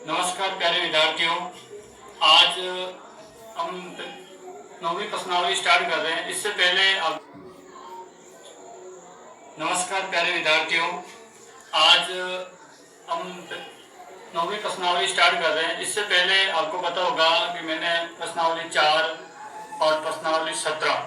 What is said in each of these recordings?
नमस्कार प्यारे विद्यार्थियों। आज हम नौवीं प्रश्नावली स्टार्ट कर रहे हैं। इससे पहले अब नमस्कार प्यारे विद्यार्थियों, आज हम नौवीं प्रश्नावली स्टार्ट कर रहे हैं। इससे पहले आपको पता होगा कि मैंने प्रश्नावली 4 और प्रश्नावली 17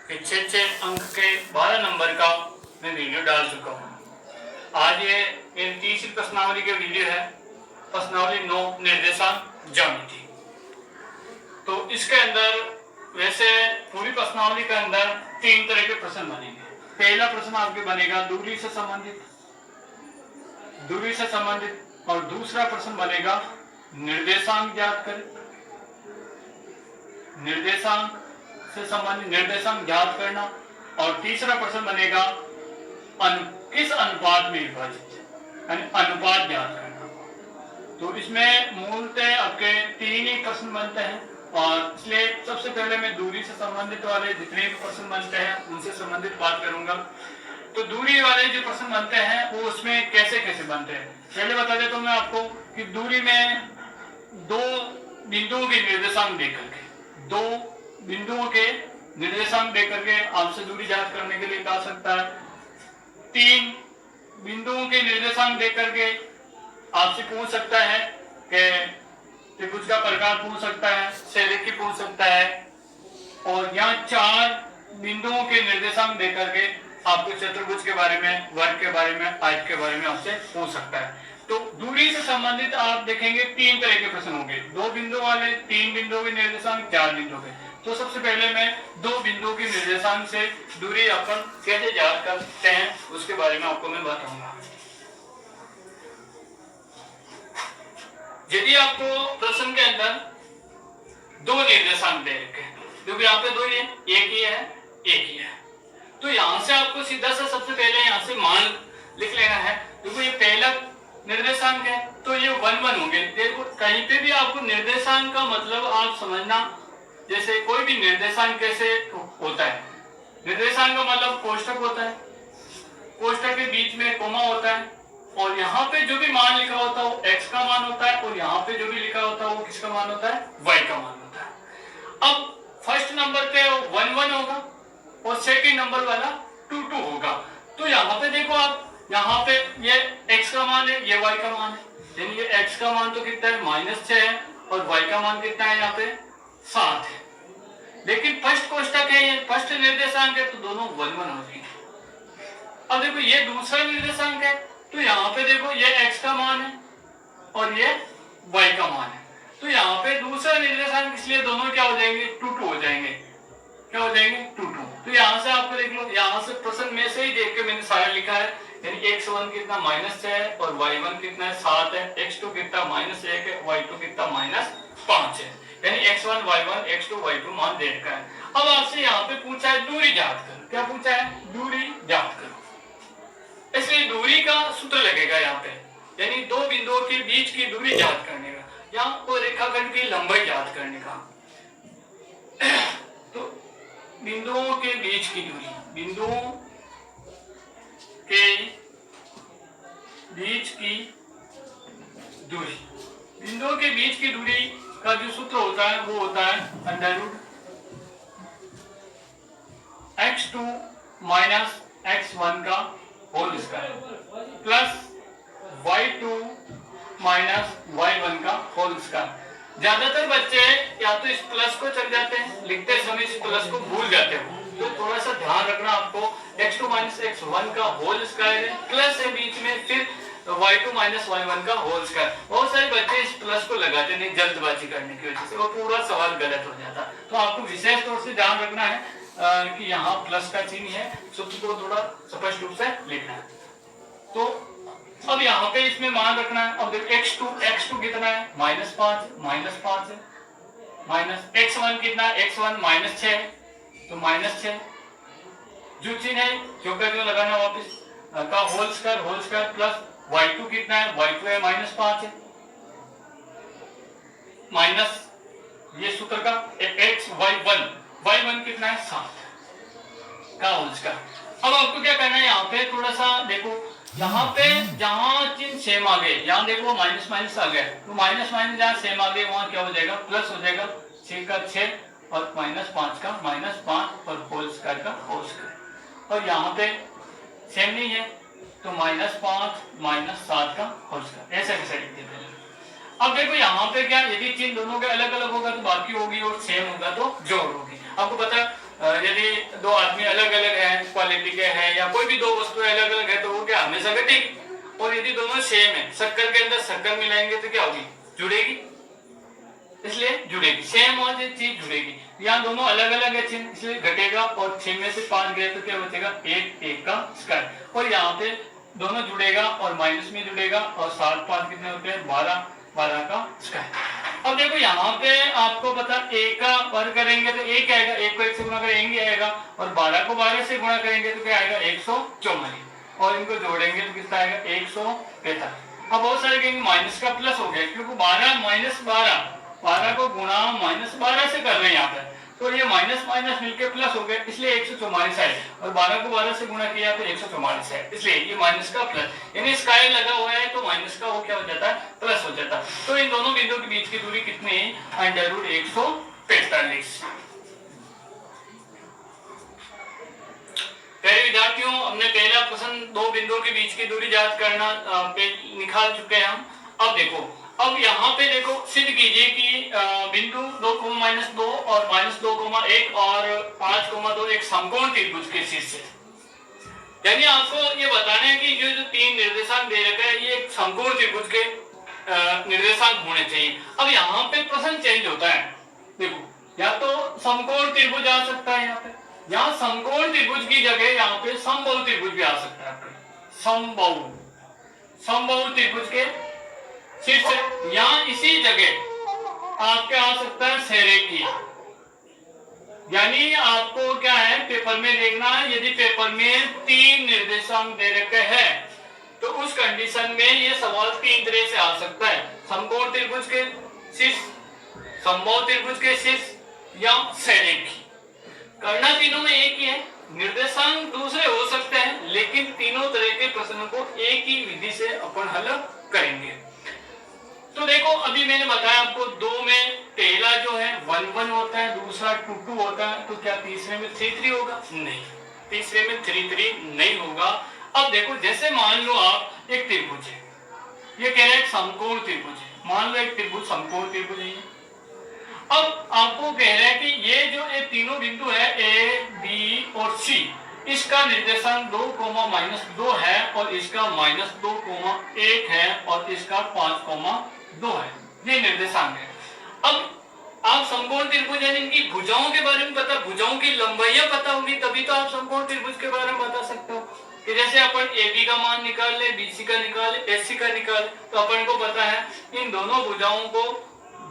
के 6 अंक के 12 नंबर का मैं वीडियो डाल चुका हूँ। आज ये मेरी तीसरी प्रश्नावली का वीडियो है, प्रश्नावली 9 निर्देशांक ज्यामिति। तो इसके अंदर वैसे पूरी प्रश्नावली के अंदर 3 तरह के प्रश्न बनेंगे। पहला प्रश्न आपके बनेगा दूरी से संबंधित, और दूसरा प्रश्न बनेगा निर्देशांक ज्ञात करें, निर्देशांक से संबंधित निर्देशांक ज्ञात करना, और तीसरा प्रश्न बनेगा किस अनुपात में विभाजित, यानी अनुपात ज्ञात करना। तो इसमें मूलतः आपके 3 ही प्रश्न बनते हैं, और इसलिए सबसे पहले मैं दूरी से संबंधित वाले जितने भी प्रश्न बनते हैं उनसे संबंधित बात करूंगा। तो दूरी वाले जो प्रश्न बनते हैं वो उसमें कैसे कैसे बनते हैं पहले बता देता हूं मैं आपको कि दूरी में 2 बिंदुओं के निर्देशांक देकर के आपसे दूरी ज्ञात करने के लिए कहा सकता है। 3 बिंदुओं के निर्देशांक देकर के आपसे पूछ सकता है कि त्रिभुज का प्रकार पूछ सकता है, शैलेखी पूछ सकता है, और यहाँ 4 बिंदुओं के निर्देशांक देकर के आपको चतुर्भुज के बारे में, वर्ग के बारे में, आयत के बारे में आपसे पूछ सकता है। तो दूरी से संबंधित आप देखेंगे 3 तरह के प्रश्न होंगे, 2 बिंदु वाले, 3 बिंदुओं के निर्देशांक, 4 बिंदु के। तो सबसे पहले मैं 2 बिंदुओं के निर्देशांक से दूरी अपन कैसे ज्ञात करते हैं उसके बारे में आपको मैं बताऊंगा। यदि आपको प्रश्न के अंदर 2 निर्देशांक दे रखे हैं, क्योंकि यहाँ पे 2 ही है, एक ही है, तो यहां से आपको सीधा सा सबसे पहले यहां से मान लिख लेना है। देखो ये पहला निर्देशांक है तो ये 1 1 होंगे। देखो कहीं पे भी आपको निर्देशांक का मतलब आप समझना, जैसे कोई भी निर्देशांक कैसे होता है। निर्देशांक का मतलब कोष्टक होता है, कोष्टक के बीच में कोमा होता है, और यहाँ पे जो भी मान लिखा होता है वो x का मान होता है, और यहाँ पे जो भी लिखा होता है वो किसका मान होता है, y का मान होता है। अब फर्स्ट नंबर पे 1 1 होगा और सेकंड नंबर वाला 2 2 होगा। तो यहाँ पे देखो आप, यहाँ पे ये x का मान है, ये y का मान है, यानी ये x का मान तो कितना है -6 है, और y का मान कितना है यहाँ पे 7 है। लेकिन फर्स्ट कोष्टक है, ये फर्स्ट निर्देशांक है, तो दोनों 1 1 हो जाएंगे। अब देखो ये दूसरा निर्देशांक है, तो यहाँ पे देखो ये x का मान है और ये y का मान है, तो यहाँ पे दूसरा निर्देशांक, इसलिए दोनों क्या हो जाएंगे, 2 2 हो जाएंगे। क्या हो जाएंगे, 2 2। तो यहाँ से आपको देख लो, यहाँ से प्रश्न में से ही देख के मैंने सारा लिखा है, यानी x1 कितना -6 है और y1 कितना है 7 है, x2 कितना -1 है, y2 कितना -5 है, यानी x1 y1 x2 y2 मान दे रखा है। अब आपसे यहाँ पे पूछा है दूरी ज्ञात करो। क्या पूछा है, दूरी ज्ञात करो। इसलिए दूरी का सूत्र लगेगा यहाँ पे, यानी 2 बिंदुओं के बीच की दूरी ज्ञात करने का, या को रेखाखंड की लंबाई ज्ञात करने का। तो बिंदुओं के बीच की दूरी, बिंदुओं के बीच की दूरी का जो सूत्र होता है वो होता है √x2 - x1 का whole square plus y2 - y1 का होल स्क्वायर। ज्यादातर बच्चे या तो इस प्लस को चल जाते हैं, लिखते समय इस प्लस को भूल जाते हैं, तो थोड़ा सा ध्यान रखना आपको। x2 - x1 का होल स्क्वायर है, प्लस है बीच में, फिर y2 - y1 का होल स्क्वायर। बहुत सारे बच्चे इस प्लस को लगाते नहीं, जल्दबाजी करने की वजह से, और पूरा सवाल गलत हो जाता। तो आपको विशेष तौर से ध्यान रखना है कि यहाँ प्लस का चिन्ह है, सूत्र को थोड़ा स्पष्ट रूप से लिखना है। तो अब यहाँ पे इसमें मान रखना है। अब देखो x2 कितना है, -5 है, माइनस x1 कितना है, x1 -6 है, तो -6 जो चिन्ह है जो कर लगाना वापस का होल स्क्वायर प्लस y2 कितना है, y2 है -5 है, माइनस ये सूत्र का y1 कितना है 7 का होल स्क्वायर। अब आपको क्या करना है, यहाँ पे थोड़ा सा देखो यहाँ पे जहाँ चिन्ह सेम आ गए, यहाँ देखो माइनस माइनस आ गया, तो माइनस माइनस जहाँ सेम आ गए वहाँ क्या हो जाएगा, प्लस हो जाएगा। 6 का 6 और -5 का -5 और होल स्क्वायर का होल स्क्वायर। और यहाँ पे सेम नहीं है तो -5 -7 का होल स्क्वायर, ऐसे कैसे लिखते हैं। अब देखो यहाँ पे क्या, यदि चिन्ह दोनों के अलग अलग होगा तो बाकी होगी, और सेम होगा तो जोड़ होगी। आपको पता यदि दो आदमी अलग अलग हैं, क्वालिटी के हैं, या कोई भी दो वस्तुएं अलग अलग है तो वो क्या हमेशा घटेगी। और यदि दोनों सेम है, शक्कर के अंदर शक्कर मिलाएंगे तो क्या होगी, जुड़ेगी, इसलिए जुड़ेगी, सेम और चीज जुड़ेगी। यहाँ दोनों अलग अलग है चिन्ह, इसलिए घटेगा, और 6 में से 5 गए तो क्या बचेगा, 1 का स्क्वायर। और यहाँ पे दोनों जुड़ेगा और माइनस में जुड़ेगा, और 7 5 कितने होते हैं, 12 का स्क्वायर। अब देखो यहाँ पे आपको पता, 1 का वर्ग करेंगे तो 1 आएगा, 1 को 1 से गुणा करेंगे आएगा, और 12 को 12 से गुणा करेंगे तो क्या आएगा, 144, और इनको जोड़ेंगे तो कितना आएगा, 145। अब बहुत सारे कहेंगे माइनस का प्लस हो गया, क्योंकि 12 को गुणा -12 से कर रहे हैं यहाँ पे, तो ये माइनस माइनस मिलके प्लस हो गया, इसलिए 144 है, और 12 को 12 से गुणा किया तो 144 है, इसलिए ये माइनस का प्लस, यानी स्क्वायर लगा हुआ है तो माइनस का वो क्या हो जाता है, प्लस हो जाता है। तो इन दोनों बिंदुओं के बीच की दूरी कितनी है, √145। पहले विद्यार्थियों, हमने पहला प्रश्न दो बिंदुओं के बीच की दूरी ज्ञात करना निकाल चुके हैं हम। अब देखो, अब यहाँ पे देखो, सिद्ध कीजिए कि बिंदु 2, -2 और -2, 1 और 5, 2 एक समकोण त्रिभुज के शीर्ष है। यानी आपको ये बताना है कि जो 3 निर्देशांक दे रखे हैं ये एक समकोण त्रिभुज के निर्देशांक होने चाहिए। अब यहाँ पे प्रश्न चेंज होता है, देखो, या तो समकोण त्रिभुज आ सकता है, यहाँ समकोण त्रिभुज की जगह यहाँ पे समबाहु त्रिभुज भी आ सकता है। समबाहु त्रिभुज के शीर्ष, यहाँ इसी जगह आपके आ सकता है सरेखीय। यानी आपको क्या है, पेपर में देखना है, यदि पेपर में 3 निर्देशांक दे रखे हैं तो उस कंडीशन में ये सवाल 3 तरह से आ सकता है, समकोण त्रिभुज के शीर्ष, समबाहु त्रिभुज के शीर्ष, या सरेखीय। करना तीनों में एक ही है, निर्देशांक दूसरे हो सकते हैं, लेकिन तीनों तरह के प्रश्नों को एक ही विधि से अपन हल करेंगे। तो देखो, अभी मैंने बताया आपको, 2 में पहला जो है 1 1 होता है, दूसरा 2 2 होता है, तो क्या तीसरे में 3 3 होगा? नहीं, तीसरे में 3 3 नहीं होगा। अब देखो, जैसे मान लो आप एक त्रिभुज है, ये कह रहे हैं समकोण त्रिभुज है, मान लो एक त्रिभुज समकोण त्रिभुज है। अब आपको कह रहे हैं कि ये जो ये तीनों बिंदु है ए, बी और सी, इसका निर्देशांक 2, -2 है, और इसका -2, 1 है, और इसका 5, 2 है, ये निर्देशांक है। अब आप समकोण त्रिभुज यानी इनकी भुजाओं के बारे में पता, भुजाओं की लंबाइयां पता होगी, तभी तो आप समकोण त्रिभुज के बारे में बता सकते हो। कि जैसे अपन AB का मान निकाल ले, BC का निकाल ले, AC का निकाल ले, तो अपन को पता है इन दोनों भुजाओं को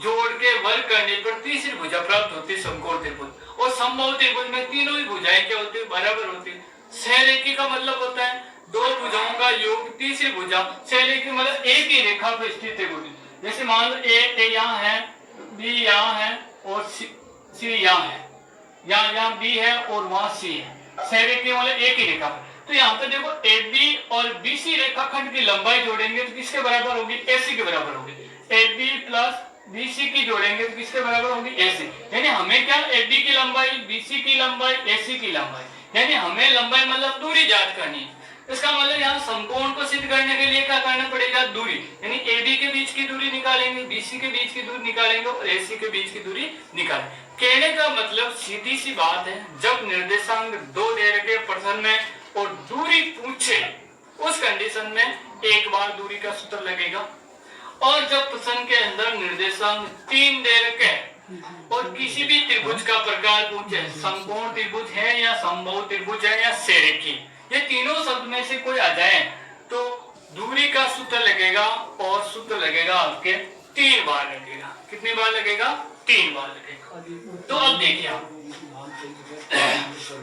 जोड़ के वर्ग करने पर तीसरी भुजा प्राप्त होती है समकोण त्रिभुज। और समबाहु त्रिभुज में तीनों ही भुजाएं क्या होती है, बराबर होती है। सहरेखी का मतलब होता है दो भुजाओं का योग, तीसरी भुजा। सहरेखी मतलब एक ही रेखा पर स्थित है। जैसे मान लो ए यहाँ है, बी यहाँ है, और सी यहाँ है, यहाँ B है और वहाँ C है। सहरेखी मतलब एक ही रेखा पर। तो यहाँ पे देखो, AB और BC रेखाखंड की लंबाई जोड़ेंगे तो किसके बराबर होगी, AC के बराबर होगी। AB प्लस BC की जोड़ेंगे तो किसके बराबर होगी, AC। यानी हमें क्या, AB की लंबाई, BC की लंबाई, AC की लंबाई, यानी हमें लंबाई मतलब दूरी ज्ञात करनी है। इसका मतलब यहाँ समकोण को सिद्ध करने के लिए क्या करना पड़ेगा, दूरी। यानी AB के बीच की दूरी निकालेंगे, BC के बीच की दूरी निकालेंगे, और AC के बीच की दूरी निकालेंगे। कहने का मतलब सीधी सी बात है, जब निर्देशांक 2 दे रखे प्रश्न में और दूरी पूछे, उस कंडीशन में एक बार दूरी का सूत्र लगेगा। और जब प्रश्न के अंदर निर्देशांक 3 दे रखे और किसी भी त्रिभुज का प्रकार पूछे, समकोण त्रिभुज है या समबाहु त्रिभुज है या सरेखी, ये तीनों शब्द में से कोई आ जाए तो दूरी का सूत्र लगेगा, और सूत्र लगेगा आपके 3 बार लगेगा। कितनी बार लगेगा, 3 बार लगेगा। तो अब देखिए आप,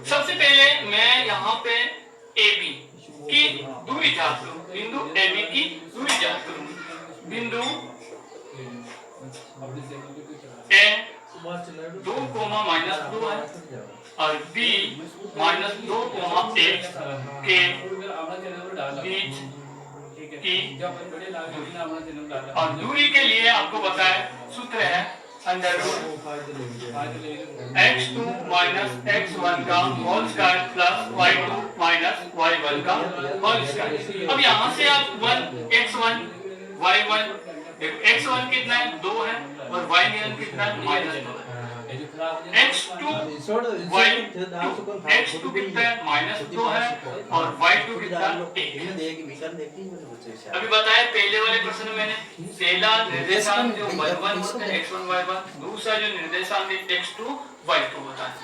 सबसे पहले मैं यहाँ पे AB की दूरी ज्ञात करूँ, बिंदु AB की दूरी ज्ञात करूँ। बिंदु A 2, -2 है, और B -2, 1 के बीच और दूरी के लिए आपको पता है सूत्र है under root x2 minus x1 का whole square plus y2 minus y1 का होल स्क्वायर। अब यहाँ से आप 1 x1 y1 x1 कितना है 2 है और y1 कितना है -2 है। x2 x2 कितना है -2 है और y2 कितना है 1। अभी बताया पहले वाले प्रश्न में मैंने पहला निर्देशांक जो y1 होता है x1 y1, दूसरा जो निर्देशांक x2 y2 होता है।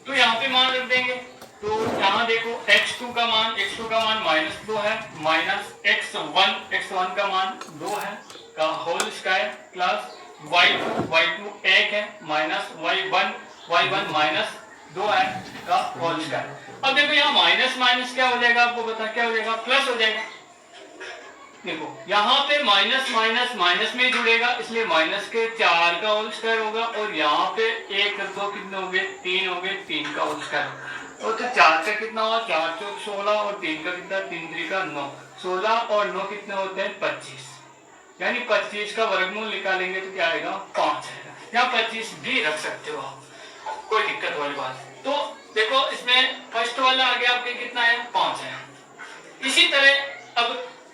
तो यहाँ पे मान रख देंगे। तो यहाँ देखो x2 का मान -2 है माइनस x1 का मान 2 है का होल स्क्वायर प्लस y2 1 है माइनस y1 माइनस 2 है का होल स्क्वायर। अब देखो यहाँ माइनस माइनस क्या हो जाएगा, आपको पता क्या हो जाएगा, प्लस हो जाएगा। देखो यहाँ पे माइनस माइनस माइनस में जुड़ेगा, इसलिए माइनस के 4 का होल स्क्वायर होगा और यहाँ पे 1 2 कितने हो गए 3 हो गए, 3 का होल स्क्वायर। और तो 4 का कितना हुआ 4 चौक 16 और 3 का कितना 3 3 का 9, 16 और 9 कितने होते हैं 25, यानी 25 का वर्गमूल निकालेंगे तो क्या आएगा 5 आएगा। यहाँ 25 भी रख सकते हो आप, कोई दिक्कत वाली बात। तो देखो इसमें फर्स्ट वाला आ गया आपके कितना है 5 है। इसी तरह अब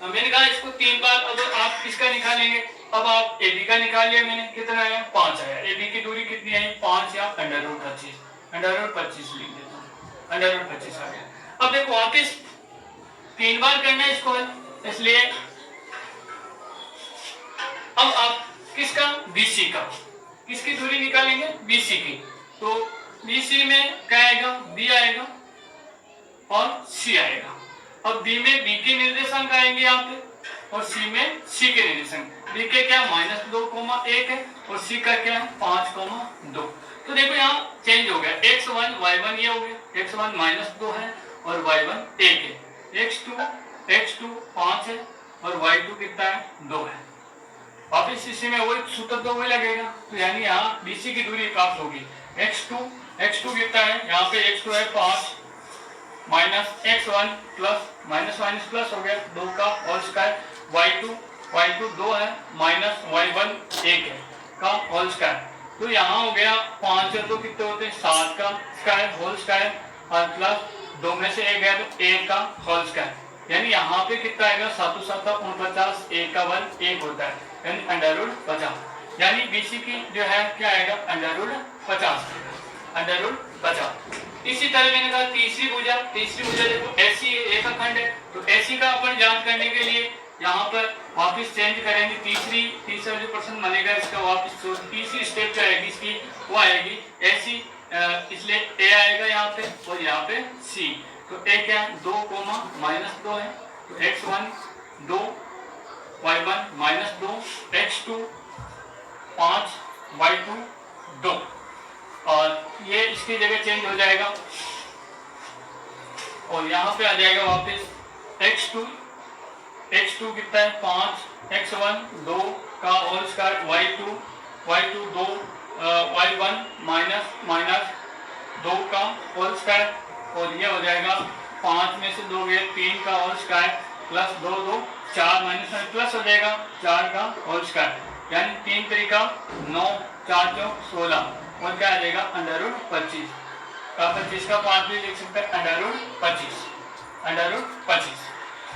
मैंने कहा इसको 3 बार, अब आप किसका निकालेंगे, अब आप AB का निकाल लिया मैंने, कितना है 5 आया। AB की दूरी कितनी है 5 या √25 लिख देता हूँ, √25 आ गया। अब देखो वापिस 3 बार करना है इसको, इसलिए अब आप किसका BC का, किसकी दूरी निकालेंगे BC की। तो BC में क्या आएगा B आएगा और C आएगा। अब B में B के निर्देशांक आएंगे यहाँ पे और C में C के निर्देशांक। B के क्या -2,1 है और C का क्या है 5,2। तो देखो यहाँ चेंज हो गया, x1 y1 ये हो गया, x1 -2 है और y1 1 है, x2 5 है और y2 कितना है 2 है। वापिस इसी में वही सूत्र तो वही लगेगा। तो यानी यहाँ BC की दूरी प्राप्त होगी, x2 कितना है यहाँ पे x2 है 5 minus x1 plus minus minus plus हो गया 2 का होल स्क्वायर, y2 2 है माइनस y1 1 है का होल स्क्वायर। तो यहाँ हो गया 5 तो कितने होते हैं 7 का स्क्वायर होल स्क्वायर और प्लस 2 में से 1 है तो 1 का होल स्क्वायर, यानी यहाँ पे कितना आएगा 7 7 49, 1 का वर्ग 1 होता है यानी √50, यानी BC की जो है क्या आएगा √50, √50। इसी तरह मैंने कहा तीसरी भुजा देखो AC एक खंड है, तो AC का अपन जांच करने के लिए यहाँ पर वापस चेंज करेंगे। तीसरा जो प्रश्न बनेगा इसका वापस तीसरी स्टेप जो आएगी इसकी वो आएगी AC, इसलिए A आएगा यहाँ पे और यहाँ पे C। तो A क्या है 2, -2 है, तो x1 2 y1 -2, x2 5 y2 2 और ये इसकी जगह चेंज हो जाएगा और यहाँ पे आ जाएगा वापस x2 कितना है 5, x1 2 का whole square, y2 2 y1 minus 2 का होल स्क्वायर और ये हो जाएगा 5 में से 2 गए 3 का whole square plus 2 4 minus plus हो जाएगा 4 का होल स्क्वायर, यानी 3 3 का 9, 4 चौक 16 और क्या आ जाएगा √25 का 25 का 5 भी लिख सकते हैं √25।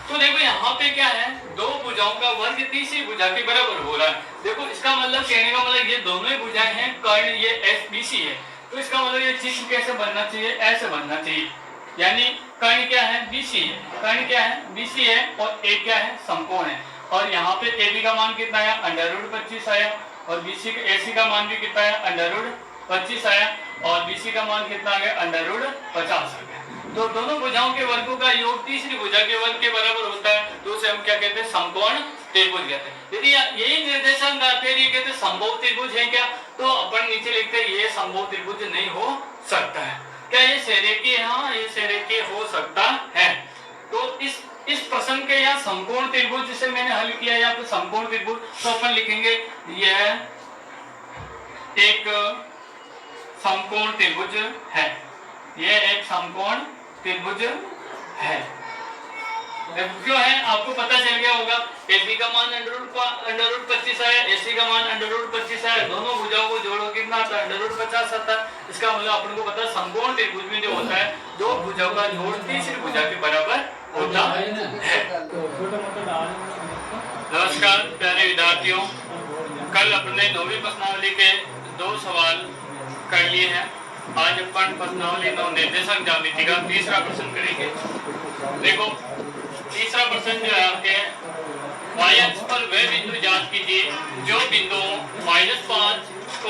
तो देखो यहाँ पे क्या है दो भुजाओं का वर्ग तीसरी भुजा के बराबर हो रहा है। देखो इसका मतलब कहने का मतलब ये दोनों ही भुजाएं हैं, कर्ण ये SBC है, तो इसका मतलब ये चित्र कैसे बनना चाहिए ऐसे बनना चाहिए, यानी कर्ण क्या है BC है, कर्ण क्या है BC है और A क्या है समकोण है। और यहाँ पे AB का मान कितना आया √25 आया और AC का मान भी कितना आया √25 आया और BC का मान कितना आ गया √50 आ गया। तो दोनों भुजाओं के वर्गों का योग तीसरी भुजा के वर्ग के बराबर होता है, तो उसे हम क्या कहते हैं समकोण त्रिभुज कहते हैं। यदि यही निर्देशांक आते हैं ये कहते हैं संभव त्रिभुज है क्या, तो अपन नीचे लिखते हैं ये संभव त्रिभुज नहीं हो सकता है। क्या ये सरेखीय है? हाँ ये सरेखीय हो सकता है। तो इस प्रश्न के यहाँ समकोण त्रिभुज जिसे मैंने हल किया या फिर समकोण त्रिभुज, तो अपन लिखेंगे यह एक समकोण त्रिभुज है, यह एक समकोण त्रिभुज है। क्यों है आपको पता चल गया होगा। AB का मान अंडर रूट 25 है, AC का मान अंडर रूट 25 है, दोनों भुजाओं को जोड़ो कितना आता है अंडर रूट 50 आता है। इसका मतलब अपन को पता है समकोण त्रिभुज में जो होता है दो भुजाओं का जोड़ तीसरी भुजा के बराबर होता है। नमस्कार प्यारे विद्यार्थियों, कल अपने 9वीं प्रश्नावली के 2 सवाल कर लिए हैं। आज अपन प्रश्नावली 9 निर्देशांक ज्यामिति का तीसरा प्रश्न करेंगे। देखो तीसरा प्रश्न जो है आपके y अक्ष पर वह बिंदु ज्ञात कीजिए जो बिंदु -5, -,